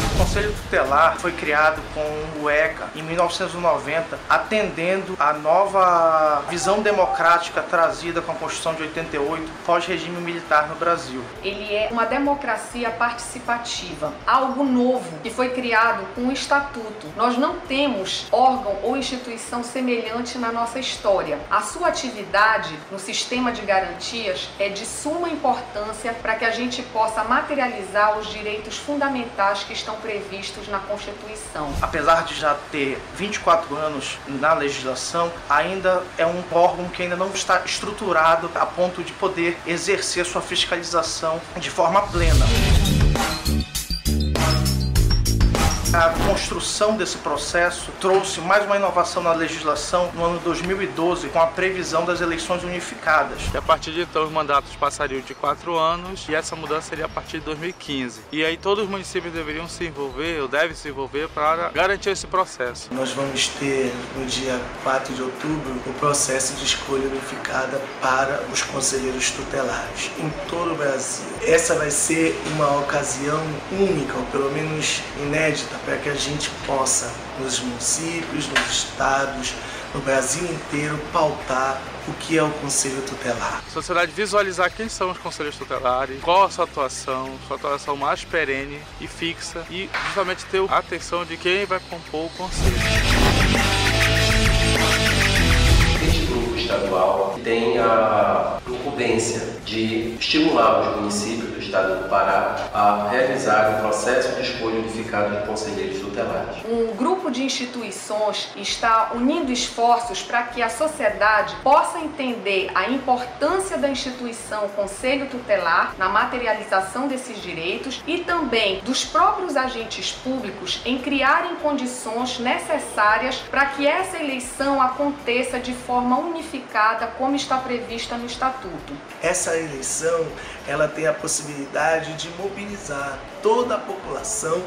O Conselho Tutelar foi criado com o ECA em 1990, atendendo à nova visão democrática trazida com a Constituição de 88, pós-regime militar no Brasil. Ele é uma democracia participativa, algo novo que foi criado com o Estatuto. Nós não temos órgão ou instituição semelhante na nossa história. A sua atividade no sistema de garantias é de suma importância para que a gente possa materializar os direitos fundamentais que estão previstos na Constituição. Apesar de já ter 24 anos na legislação, ainda é um órgão que ainda não está estruturado a ponto de poder exercer sua fiscalização de forma plena. A construção desse processo trouxe mais uma inovação na legislação no ano 2012, com a previsão das eleições unificadas. E a partir de então os mandatos passariam de 4 anos e essa mudança seria a partir de 2015. E aí todos os municípios deveriam se envolver, ou devem se envolver, para garantir esse processo. Nós vamos ter no dia 4 de outubro o processo de escolha unificada para os conselheiros tutelares em todo o Brasil. Essa vai ser uma ocasião única, ou pelo menos inédita, para que a gente possa, nos municípios, nos estados, no Brasil inteiro, pautar o que é o Conselho Tutelar. A sociedade visualizar quem são os conselheiros tutelares, qual a sua atuação mais perene e fixa, e justamente ter a atenção de quem vai compor o conselho. Este grupo estadual tem a incumbência de estimular os municípios do estado do Pará a realizar o processo de escolha unificado de conselheiros tutelares. Um grupo de instituições está unindo esforços para que a sociedade possa entender a importância da instituição Conselho Tutelar na materialização desses direitos e também dos próprios agentes públicos em criarem condições necessárias para que essa eleição aconteça de forma unificada, como está prevista no Estatuto. Essa eleição, ela tem a possibilidade de mobilizar toda a população,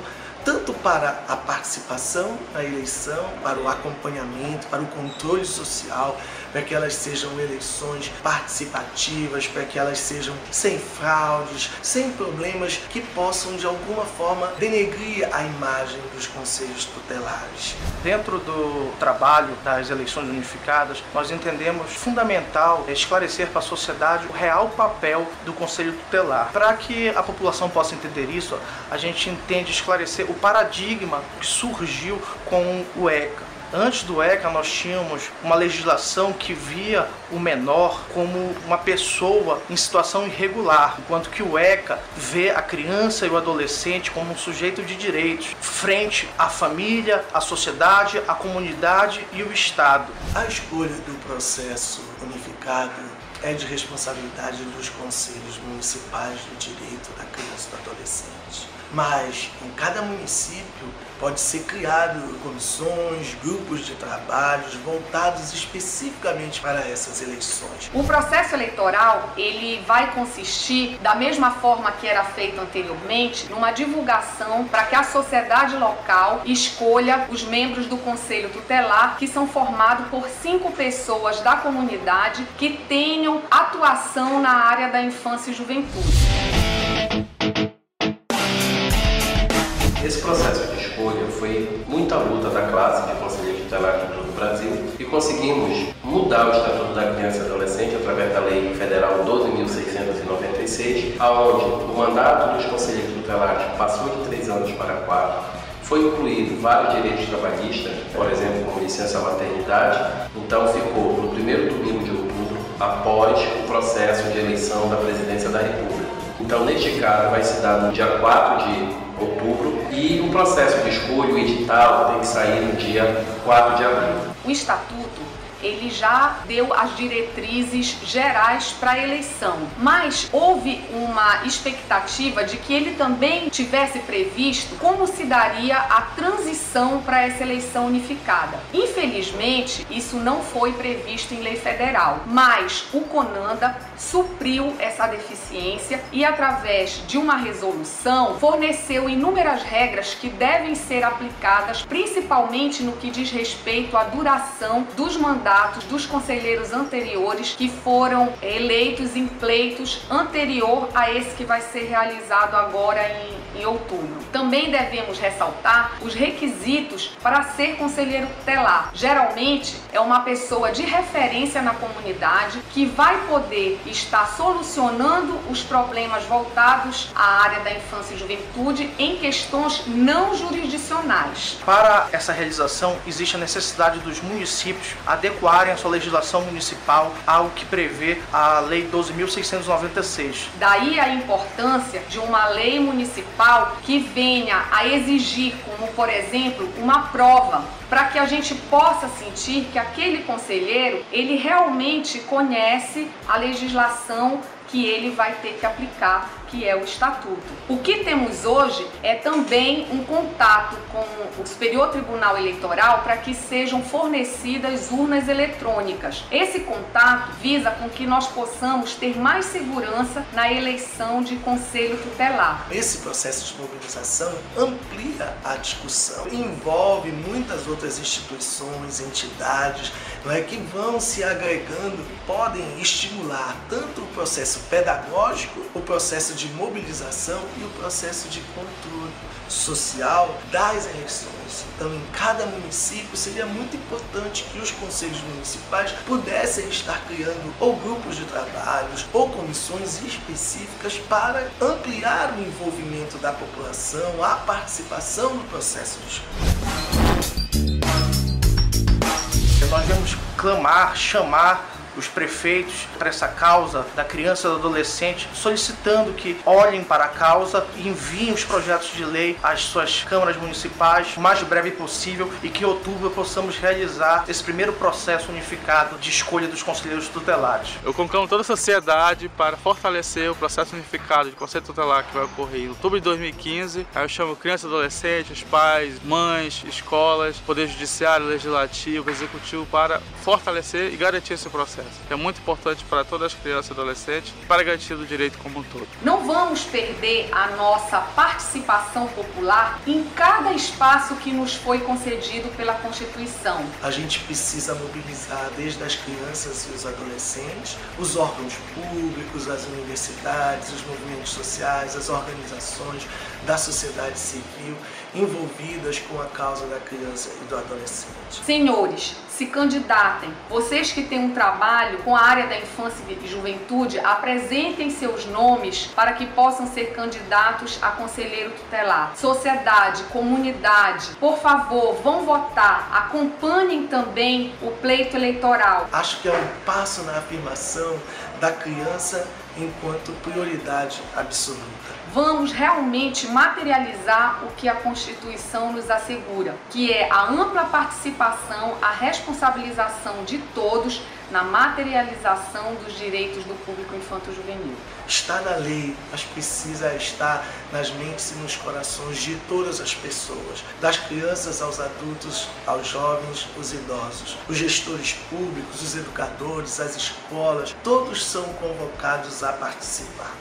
tanto para a participação na eleição, para o acompanhamento, para o controle social, para que elas sejam eleições participativas, para que elas sejam sem fraudes, sem problemas que possam de alguma forma denegrir a imagem dos conselhos tutelares. Dentro do trabalho das eleições unificadas, nós entendemos fundamental esclarecer para a sociedade o real papel do Conselho Tutelar. Para que a população possa entender isso, a gente entende esclarecer o paradigma que surgiu com o ECA. Antes do ECA, nós tínhamos uma legislação que via o menor como uma pessoa em situação irregular, enquanto que o ECA vê a criança e o adolescente como um sujeito de direitos, frente à família, à sociedade, à comunidade e o Estado. A escolha do processo unificado é de responsabilidade dos conselhos municipais do direito da criança e do adolescente. Mas em cada município pode ser criado comissões, grupos de trabalhos voltados especificamente para essas eleições. O processo eleitoral, ele vai consistir, da mesma forma que era feito anteriormente, numa divulgação para que a sociedade local escolha os membros do Conselho Tutelar, que são formados por 5 pessoas da comunidade que tenham atuação na área da infância e juventude. Esse processo de escolha foi muita luta da classe de conselheiros tutelares de todo o Brasil e conseguimos mudar o Estatuto da Criança e Adolescente através da Lei Federal 12.696, aonde o mandato dos conselheiros tutelares passou de 3 anos para 4. Foi incluído vários direitos trabalhistas, por exemplo, como licença maternidade, então ficou no primeiro domingo de outubro, após o processo de eleição da Presidência da República. Então, neste caso, vai se dar no dia 4 de outubro e o processo de escolha, o edital, tem que sair no dia 4 de abril. O Estatuto ele já deu as diretrizes gerais para a eleição, mas houve uma expectativa de que ele também tivesse previsto como se daria a transição para essa eleição unificada. Infelizmente, isso não foi previsto em lei federal, mas o CONANDA supriu essa deficiência e, através de uma resolução, forneceu inúmeras regras que devem ser aplicadas, principalmente no que diz respeito à duração dos mandatos dos conselheiros anteriores que foram eleitos em pleitos anterior a esse que vai ser realizado agora em outubro. Também devemos ressaltar os requisitos para ser conselheiro tutelar. Geralmente é uma pessoa de referência na comunidade que vai poder estar solucionando os problemas voltados à área da infância e juventude em questões não jurisdicionais. Para essa realização, existe a necessidade dos municípios adequarem a sua legislação municipal ao que prevê a Lei 12.696. Daí a importância de uma lei municipal que venha a exigir, como por exemplo, uma prova, para que a gente possa sentir que aquele conselheiro, ele realmente conhece a legislação que ele vai ter que aplicar, que é o estatuto. O que temos hoje é também um contato com o Superior Tribunal Eleitoral para que sejam fornecidas urnas eletrônicas. Esse contato visa com que nós possamos ter mais segurança na eleição de conselho tutelar. Esse processo de mobilização amplia a discussão, envolve muitas outras instituições, entidades, que vão se agregando, podem estimular tanto o processo pedagógico, o processo de mobilização e o processo de controle social das eleições. Então, em cada município, seria muito importante que os conselhos municipais pudessem estar criando ou grupos de trabalhos ou comissões específicas para ampliar o envolvimento da população, a participação no processo de escolha. Nós devemos clamar, chamar os prefeitos para essa causa da criança e do adolescente, solicitando que olhem para a causa e enviem os projetos de lei às suas câmaras municipais o mais breve possível e que em outubro possamos realizar esse primeiro processo unificado de escolha dos conselheiros tutelares. Eu conclamo toda a sociedade para fortalecer o processo unificado de conselho tutelar que vai ocorrer em outubro de 2015. Aí eu chamo criança e adolescente, os pais, mães, escolas, poder judiciário, legislativo, executivo para fortalecer e garantir esse processo. É muito importante para todas as crianças e adolescentes para garantir o direito como um todo. Não vamos perder a nossa participação popular em cada espaço que nos foi concedido pela Constituição. A gente precisa mobilizar desde as crianças e os adolescentes, os órgãos públicos, as universidades, os movimentos sociais, as organizações da sociedade civil envolvidas com a causa da criança e do adolescente. Senhores, se candidatem. Vocês que têm um trabalho com a área da infância e juventude, apresentem seus nomes para que possam ser candidatos a conselheiro tutelar. Sociedade, comunidade, por favor, vão votar. Acompanhem também o pleito eleitoral. Acho que é um passo na afirmação da criança enquanto prioridade absoluta. Vamos realmente materializar o que a Constituição nos assegura, que é a ampla participação, a responsabilização de todos na materialização dos direitos do público infanto-juvenil. Está na lei, mas precisa estar nas mentes e nos corações de todas as pessoas, das crianças aos adultos, aos jovens, os idosos, os gestores públicos, os educadores, as escolas, todos são convocados a participar.